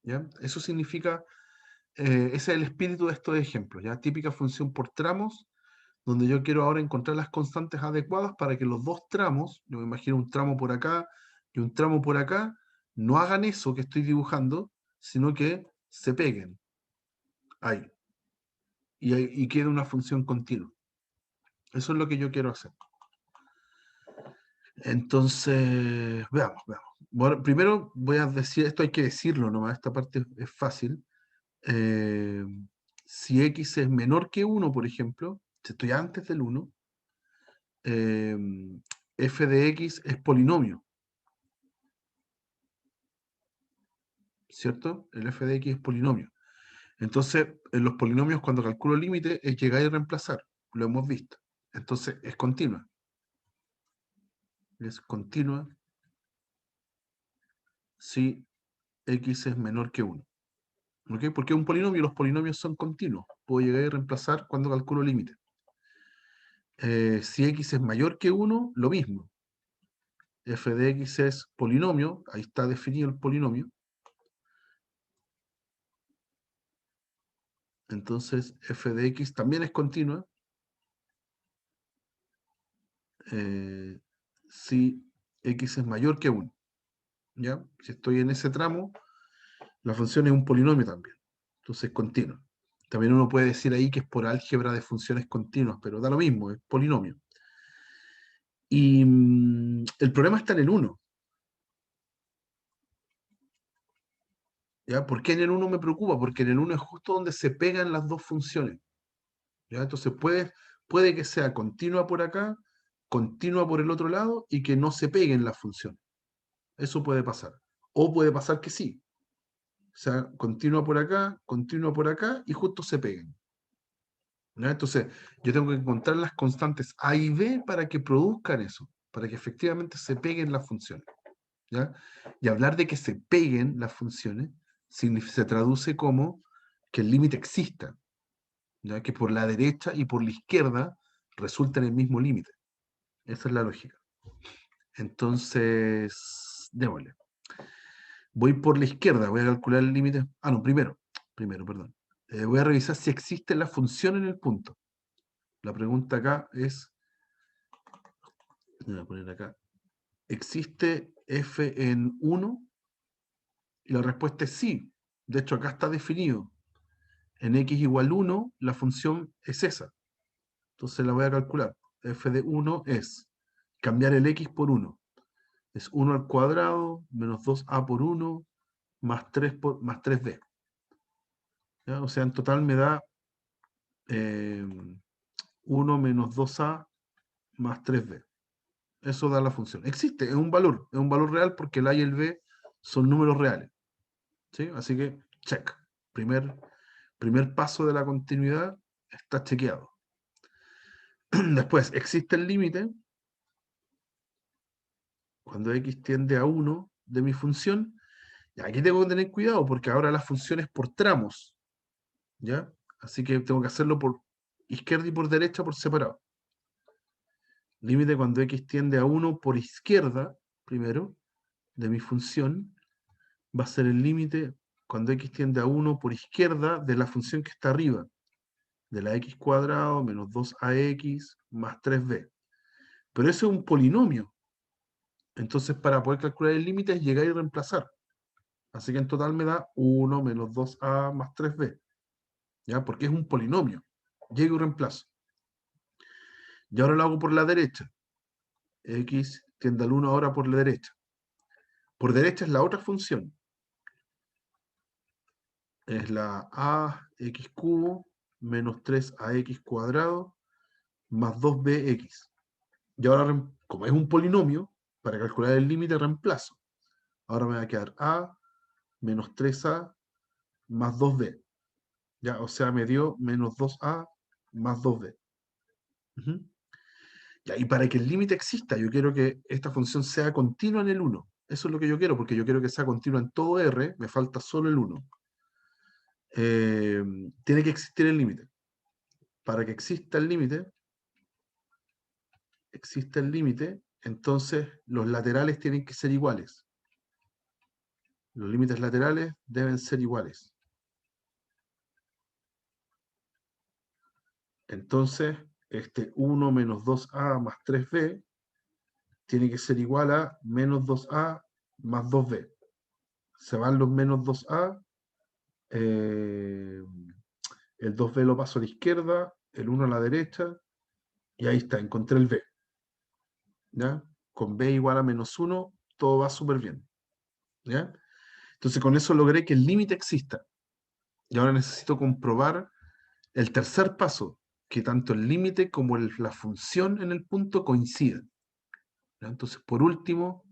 ¿Ya? Eso significa, ese es el espíritu de estos ejemplos, ¿ya? Típica función por tramos, donde yo quiero ahora encontrar las constantes adecuadas para que los dos tramos, yo me imagino un tramo por acá y un tramo por acá, no hagan eso que estoy dibujando, sino que se peguen ahí y quede una función continua. Eso es lo que yo quiero hacer. Entonces, veamos. Bueno, primero voy a decir, esto hay que decirlo nomás, esta parte es fácil. Eh, si x es menor que 1, por ejemplo, si estoy antes del 1, eh, f de x es polinomio, ¿cierto? El f de x es polinomio. Entonces, en los polinomios, cuando calculo el límite, es llegar y reemplazar. Lo hemos visto. Entonces, es continua. Es continua si x es menor que 1. ¿Ok? Porque es un polinomio y los polinomios son continuos. Puedo llegar y reemplazar cuando calculo el límite. Si x es mayor que 1, lo mismo. F de x es polinomio, ahí está definido el polinomio. Entonces, f de x también es continua si x es mayor que 1. ¿Ya? Si estoy en ese tramo, la función es un polinomio también. Entonces, continua. También uno puede decir ahí que es por álgebra de funciones continuas, pero da lo mismo, es polinomio. Y el problema está en el 1. ¿Ya? ¿Por qué en el 1 me preocupa? Porque en el 1 es justo donde se pegan las dos funciones. ¿Ya? Entonces puede que sea continua por acá, continua por el otro lado y que no se peguen las funciones. Eso puede pasar. O puede pasar que sí. O sea, continua por acá y justo se peguen. ¿Ya? Entonces, yo tengo que encontrar las constantes A y B para que produzcan eso, para que efectivamente se peguen las funciones. ¿Ya? Y hablar de que se peguen las funciones se traduce como que el límite exista, ¿ya? Que por la derecha y por la izquierda resulta en el mismo límite. Esa es la lógica. Entonces, démosle. Voy por la izquierda, voy a calcular el límite. Ah, no, primero, perdón. Voy a revisar si existe la función en el punto. La pregunta acá es, voy a poner acá, ¿existe f en 1? Y la respuesta es sí. De hecho, acá está definido. En x igual 1, la función es esa. Entonces la voy a calcular. F de 1 es cambiar el x por 1. Es 1 al cuadrado menos 2a por 1 más 3b. ¿Ya? O sea, en total me da 1 menos 2a más 3b. Eso da la función. Existe, es un valor real porque el a y el b son números reales. ¿Sí? Así que, check. Primer paso de la continuidad está chequeado. Después, existe el límite cuando x tiende a 1 de mi función. Y aquí tengo que tener cuidado porque ahora la función es por tramos. ¿Ya? Así que tengo que hacerlo por izquierda y por derecha por separado. Límite cuando x tiende a 1 por izquierda, primero, de mi función, va a ser el límite cuando x tiende a 1 por izquierda de la función que está arriba, de la x cuadrado menos 2ax más 3b. Pero eso es un polinomio. Entonces, para poder calcular el límite es llegar y reemplazar. Así que en total me da 1 menos 2a más 3b. ¿Ya? Porque es un polinomio. Llego y reemplazo. Y ahora lo hago por la derecha. X tiende al 1 ahora por la derecha. Por derecha es la otra función. Es la ax cubo menos 3ax cuadrado más 2bx. Y ahora, como es un polinomio, para calcular el límite reemplazo. Ahora me va a quedar a menos 3a más 2b. Ya, o sea, me dio menos 2a más 2b. Ya, y para que el límite exista, yo quiero que esta función sea continua en el 1. Eso es lo que yo quiero, porque yo quiero que sea continua en todo R, me falta solo el 1. Tiene que existir el límite. Para que exista el límite, entonces los laterales tienen que ser iguales. Los límites laterales deben ser iguales. Entonces, este 1 menos 2a más 3b tiene que ser igual a menos 2a más 2b. Se van los menos 2a, el 2b lo paso a la izquierda, el 1 a la derecha, y ahí está, encontré el b. ¿Ya? Con b igual a menos 1, todo va súper bien. ¿Ya? Entonces con eso logré que el límite exista. Y ahora necesito comprobar el tercer paso, que tanto el límite como la función en el punto coinciden. ¿Ya? Entonces, por último,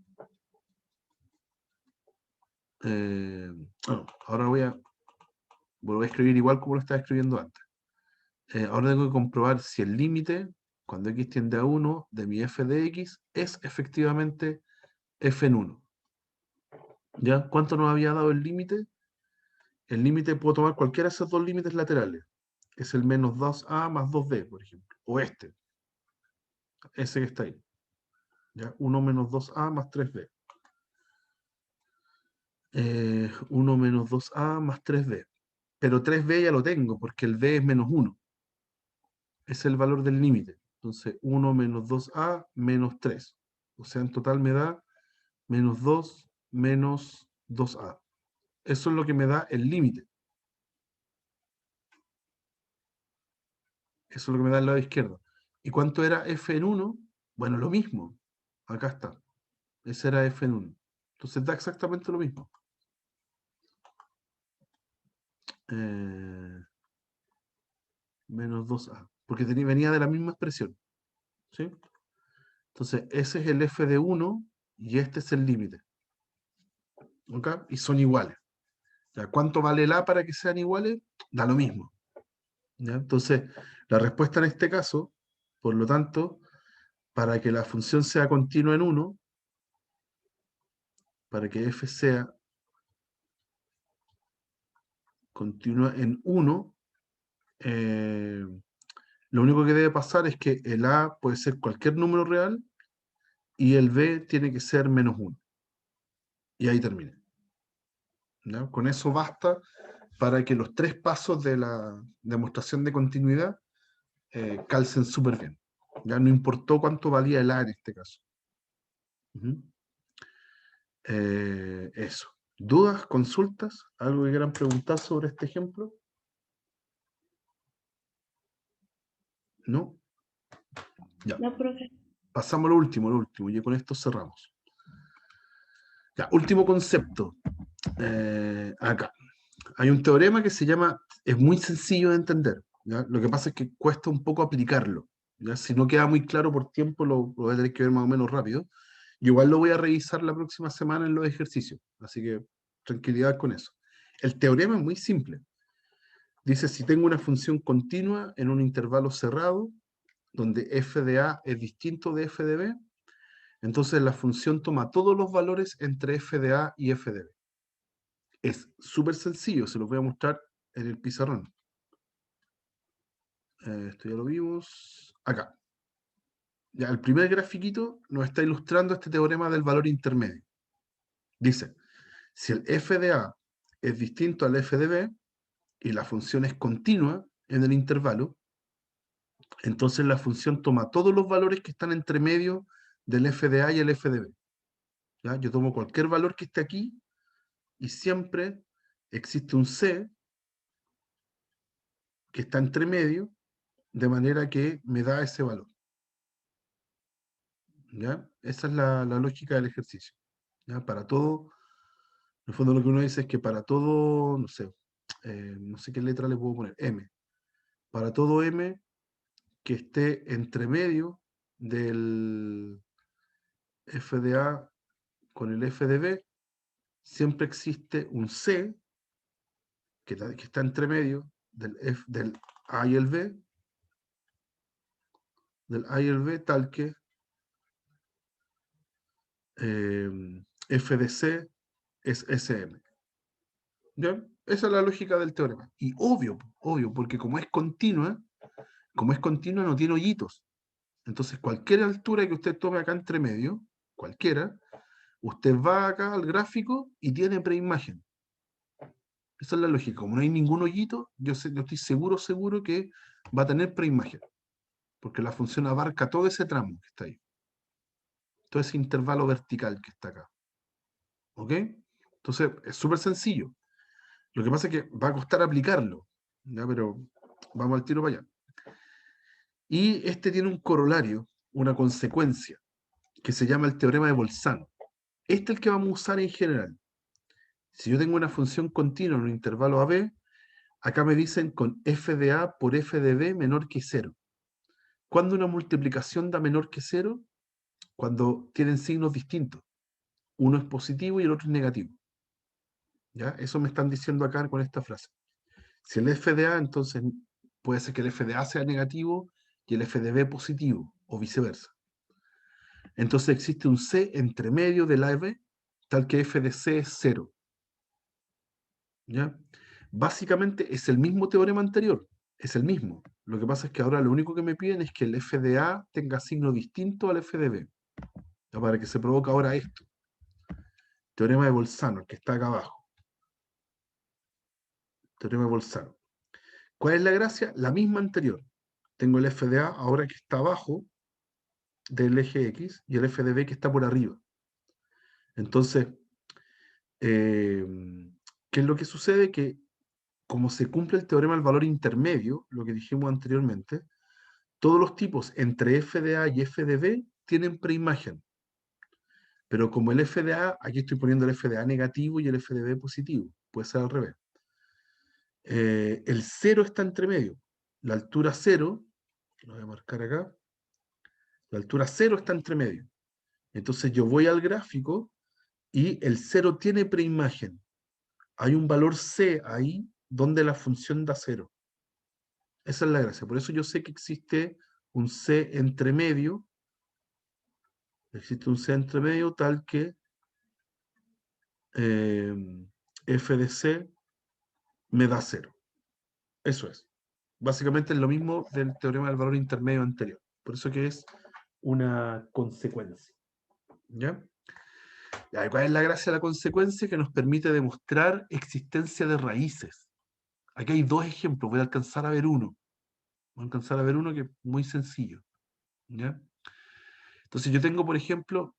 ahora voy a escribir igual como lo estaba escribiendo antes. Ahora tengo que comprobar si el límite, cuando x tiende a 1, de mi f de x, es efectivamente f en 1. ¿Ya? ¿Cuánto nos había dado el límite? El límite puedo tomar cualquiera de esos dos límites laterales. Es el menos 2a más 2b, por ejemplo. O ese que está ahí. ¿Ya? 1 menos 2a más 3b. 1 menos 2a más 3b. Pero 3b ya lo tengo, porque el b es menos 1. Es el valor del límite. Entonces, 1 menos 2a menos 3. O sea, en total me da menos 2 menos 2a. Eso es lo que me da el límite. Eso es lo que me da el lado izquierdo. ¿Y cuánto era f en 1? Bueno, lo mismo. Acá está. Ese era f en 1. Entonces da exactamente lo mismo. Menos 2a. Porque venía de la misma expresión. ¿Sí? Entonces, ese es el f de 1 y este es el límite. ¿Ok? Y son iguales. ¿Ya? ¿Cuánto vale el a para que sean iguales? Da lo mismo. ¿Ya? Entonces, la respuesta en este caso, por lo tanto, para que la función sea continua en 1, para que f sea continua en 1, lo único que debe pasar es que el a puede ser cualquier número real y el b tiene que ser menos 1. Y ahí termina. ¿Ya? Con eso basta para que los tres pasos de la demostración de continuidad calcen súper bien. Ya no importó cuánto valía el A en este caso. Eso. ¿Dudas, consultas? ¿Algo que quieran preguntar sobre este ejemplo? ¿No? Ya. No, profe. Pasamos a lo último, y con esto cerramos. Ya, último concepto. Acá. Hay un teorema que se llama, es muy sencillo de entender, ¿ya? Lo que pasa es que cuesta un poco aplicarlo, ¿ya? Si no queda muy claro por tiempo, lo voy a tener que ver más o menos rápido. Y igual lo voy a revisar la próxima semana en los ejercicios, así que tranquilidad con eso. El teorema es muy simple. Dice, si tengo una función continua en un intervalo cerrado, donde f de a es distinto de f de b, entonces la función toma todos los valores entre f de a y f de b. Es súper sencillo, se lo voy a mostrar en el pizarrón. Esto ya lo vimos. Acá. Ya, el primer grafiquito nos está ilustrando este teorema del valor intermedio. Dice, si el f de a es distinto al f de b y la función es continua en el intervalo, entonces la función toma todos los valores que están entre medio del f de a y el f de b. ¿Ya? Yo tomo cualquier valor que esté aquí y siempre existe un c que está entre medio, de manera que me da ese valor. ¿Ya? Esa es la lógica del ejercicio. ¿Ya? Para todo, en el fondo lo que uno dice es que para todo, no sé qué letra le puedo poner, m. Para todo m que esté entre medio del f de a con el f de b, siempre existe un c que está entre medio del a y el b, tal que f de c es Sm. ¿Ya? Esa es la lógica del teorema. Y obvio, porque como es continua no tiene hoyitos. Entonces cualquier altura que usted tome acá entre medio, cualquiera, usted va acá al gráfico y tiene preimagen. Esa es la lógica. Como no hay ningún hoyito, yo estoy seguro que va a tener preimagen. Porque la función abarca todo ese tramo que está ahí. Todo ese intervalo vertical que está acá. ¿Ok? Entonces, es súper sencillo. Lo que pasa es que va a costar aplicarlo, ¿ya? Pero vamos al tiro para allá. Y este tiene un corolario, una consecuencia, que se llama el teorema de Bolzano. Este es el que vamos a usar en general. Si yo tengo una función continua en un intervalo AB, acá me dicen con f de A por f de B menor que 0. ¿Cuándo una multiplicación da menor que 0? Cuando tienen signos distintos. Uno es positivo y el otro es negativo. ¿Ya? Eso me están diciendo acá con esta frase. Si el f de A, entonces puede ser que el f de A sea negativo y el f de B positivo, o viceversa. Entonces existe un C entre medio del A y B, tal que f de C es 0. ¿Ya? Básicamente es el mismo teorema anterior, es el mismo. Lo que pasa es que ahora lo único que me piden es que el f de A tenga signo distinto al f de B. ¿Ya? Para que se provoque ahora esto. Teorema de Bolzano, el que está acá abajo. Teorema de Bolzano. ¿Cuál es la gracia? La misma anterior. Tengo el f de A ahora que está abajo del eje X y el f de B que está por arriba. Entonces, ¿qué es lo que sucede? Que como se cumple el teorema del valor intermedio, lo que dijimos anteriormente, todos los tipos entre f de A y f de B tienen preimagen. Pero como el f de A, aquí estoy poniendo el f de A negativo y el f de B positivo, puede ser al revés. El 0 está entre medio. La altura 0, lo voy a marcar acá, la altura 0 está entre medio. Entonces yo voy al gráfico y el 0 tiene preimagen. Hay un valor C ahí donde la función da 0. Esa es la gracia. Por eso yo sé que existe un C entre medio. Existe un C entre medio tal que f de C me da 0. Eso es. Básicamente es lo mismo del teorema del valor intermedio anterior. Por eso que es una consecuencia. ¿Ya? ¿Y cuál es la gracia de la consecuencia? Que nos permite demostrar existencia de raíces. Aquí hay dos ejemplos, voy a alcanzar a ver uno. Voy a alcanzar a ver uno que es muy sencillo. ¿Ya? Entonces yo tengo, por ejemplo,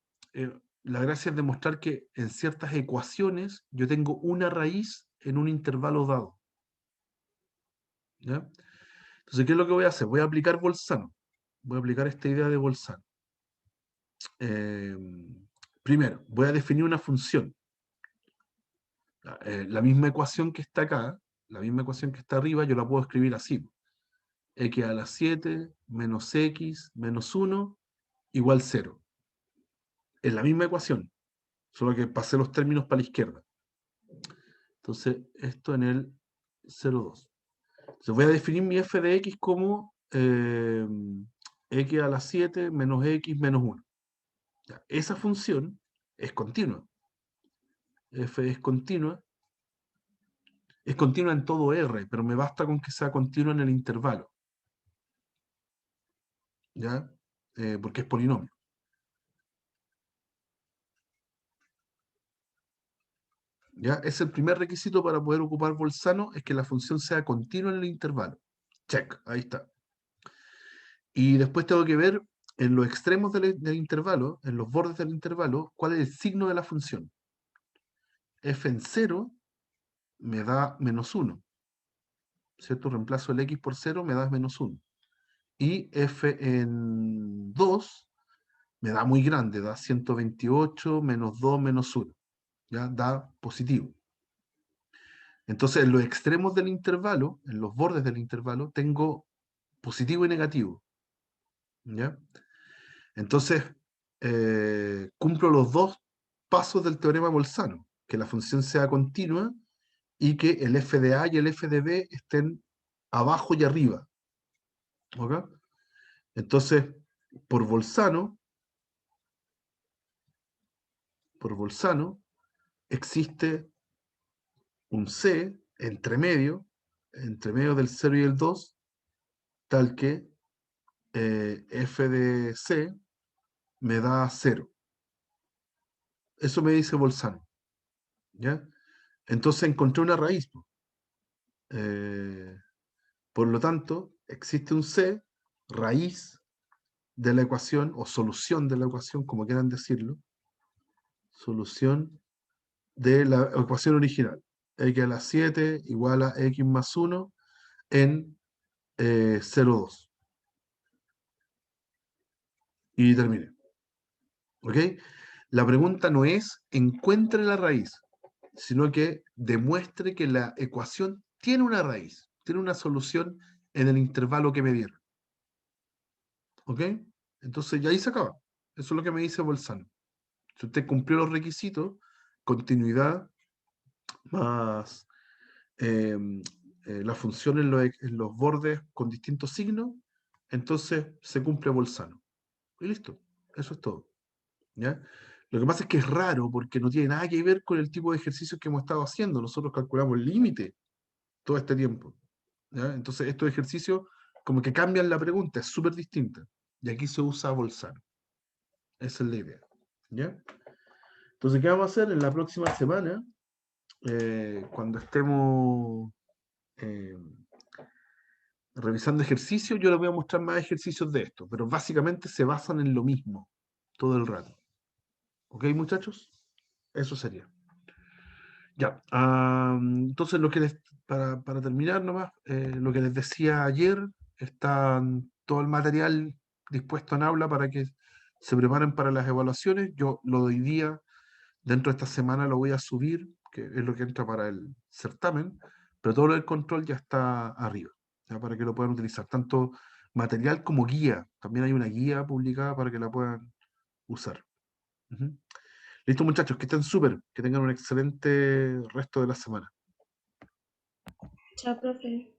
la gracia es demostrar que en ciertas ecuaciones yo tengo una raíz en un intervalo dado. ¿Ya? Entonces, ¿qué es lo que voy a hacer? Voy a aplicar Bolzano. Voy a aplicar esta idea de Bolzano. Eh, Primero, voy a definir una función. La misma ecuación que está acá, la misma ecuación que está arriba, yo la puedo escribir así. x a la 7 menos x menos 1 igual 0. Es la misma ecuación, solo que pasé los términos para la izquierda. Entonces, esto en el 0,2. Entonces voy a definir mi f de x como x a la 7 menos x menos 1. Ya, esa función es continua. F es continua en todo R, pero me basta con que sea continua en el intervalo. ¿Ya? Porque es polinomio. ¿Ya? Es el primer requisito para poder ocupar Bolzano, es que la función sea continua en el intervalo. Check, ahí está. Y después tengo que ver en los extremos del intervalo, en los bordes del intervalo, cuál es el signo de la función. F en 0 me da menos 1. ¿Cierto? Reemplazo el x por 0, me da menos 1. Y f en 2 me da muy grande, da 128 menos 2 menos 1. ¿Ya? Da positivo. Entonces, en los extremos del intervalo, en los bordes del intervalo, tengo positivo y negativo. ¿Ya? Entonces, cumplo los dos pasos del teorema Bolzano, que la función sea continua y que el f de a y el f de b estén abajo y arriba. ¿Okay? Entonces, por Bolzano, existe un C entre medio del 0 y el 2, tal que f de C me da 0. Eso me dice Bolzano. ¿Ya? Entonces encontré una raíz. Por lo tanto, existe un C, raíz de la ecuación, o solución de la ecuación, como quieran decirlo, solución de la ecuación original. X a la 7 igual a x más 1 en 0,2. Y terminé. ¿Ok? La pregunta no es encuentre la raíz, sino que demuestre que la ecuación tiene una raíz, tiene una solución en el intervalo que me dieron. ¿Ok? Entonces ya ahí se acaba. Eso es lo que me dice Bolzano. Si usted cumplió los requisitos, continuidad más la función en los bordes con distintos signos, entonces se cumple Bolzano. Y listo. Eso es todo. ¿Ya? Lo que pasa es que es raro porque no tiene nada que ver con el tipo de ejercicios que hemos estado haciendo. Nosotros calculamos el límite todo este tiempo. ¿Ya? Entonces estos ejercicios como que cambian la pregunta, es súper distinta. Y aquí se usa Bolzano. Esa es la idea. ¿Ya? Entonces, ¿qué vamos a hacer en la próxima semana? Cuando estemos eh, revisando ejercicios, yo les voy a mostrar más ejercicios de esto, pero básicamente se basan en lo mismo todo el rato. ¿Ok, muchachos? Eso sería. Ya, entonces para terminar nomás, lo que les decía ayer, está todo el material dispuesto en aula para que se preparen para las evaluaciones. Yo lo doy día, dentro de esta semana lo voy a subir, que es lo que entra para el certamen, pero todo el control ya está arriba, ya para que lo puedan utilizar, tanto material como guía. También hay una guía publicada para que la puedan usar. Ujú. Listo, muchachos, que estén súper, que tengan un excelente resto de la semana. Chao, profe.